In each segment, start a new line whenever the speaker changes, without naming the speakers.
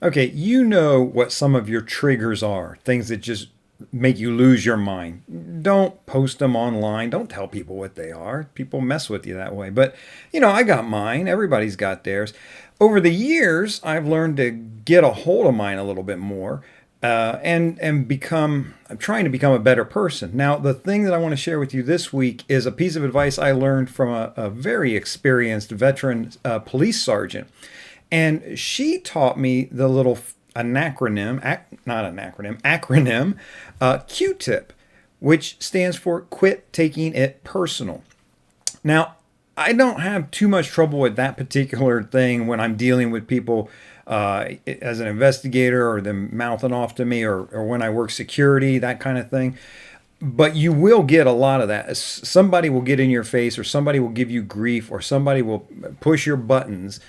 Okay, you know what some of your triggers are, things that just make you lose your mind. Don't post them online. Don't tell people what they are. People mess with you that way. But, I got mine. Everybody's got theirs. Over the years, I've learned to get a hold of mine a little bit more and become. I'm trying to become a better person. Now, the thing that I want to share with you this week is a piece of advice I learned from a very experienced veteran police sergeant. And she taught me the little not an acronym, Q-tip, which stands for quit taking it personal. Now, I don't have too much trouble with that particular thing when I'm dealing with people as an investigator or them mouthing off to me or when I work security, that kind of thing. But you will get a lot of that. Somebody will get in your face or somebody will give you grief or somebody will push your buttons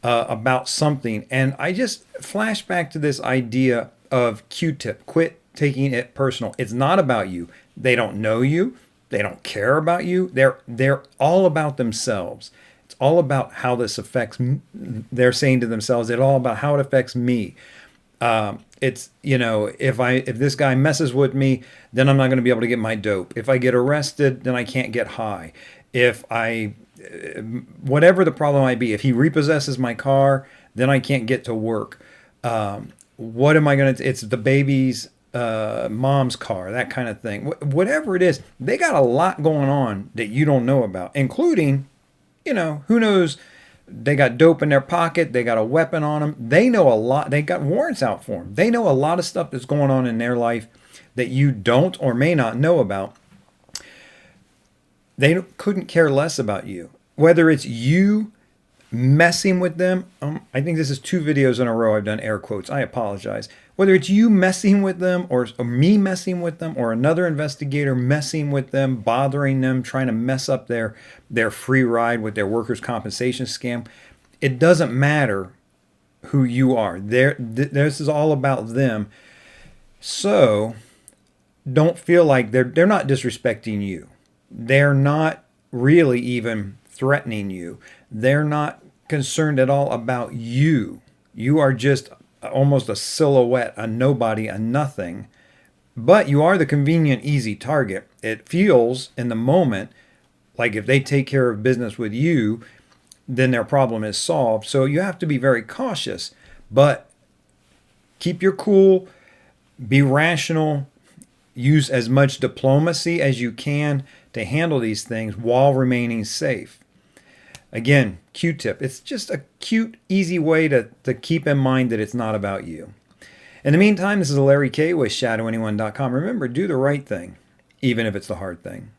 about something. And I just flash back to this idea of Q-tip, quit taking it personal. It's not about you. They don't know you. They don't care about you. They're all about themselves. It's all about how this affects. They're saying to themselves, it's all about how it affects me. It's if this guy messes with me, then I'm not going to be able to get my dope. If I get arrested, then I can't get high. If I whatever the problem might be, if he repossesses my car, then I can't get to work. What am I going to? It's the baby's mom's car, that kind of thing. Whatever it is, they got a lot going on that you don't know about, including, who knows? They got dope in their pocket. They got a weapon on them. They know a lot. They got warrants out for them. They know a lot of stuff that's going on in their life that you don't or may not know about. They couldn't care less about you. Whether it's you messing with them, I think this is 2 videos in a row I've done air quotes. I apologize. Whether it's you messing with them or me messing with them or another investigator messing with them, bothering them, trying to mess up their free ride with their workers' compensation scam, it doesn't matter who you are. This is all about them. So don't feel like they're not disrespecting you. They're not really even threatening you. They're not concerned at all about you. You are just almost a silhouette, a nobody, a nothing. But you are the convenient, easy target. It feels in the moment like if they take care of business with you, then their problem is solved. So you have to be very cautious, but keep your cool, be rational, use as much diplomacy as you can to handle these things while remaining safe. Again, Q-tip. It's just a cute, easy way to keep in mind that it's not about you. In the meantime, this is Larry Kaye with ShadowAnyone.com. Remember, do the right thing, even if it's the hard thing.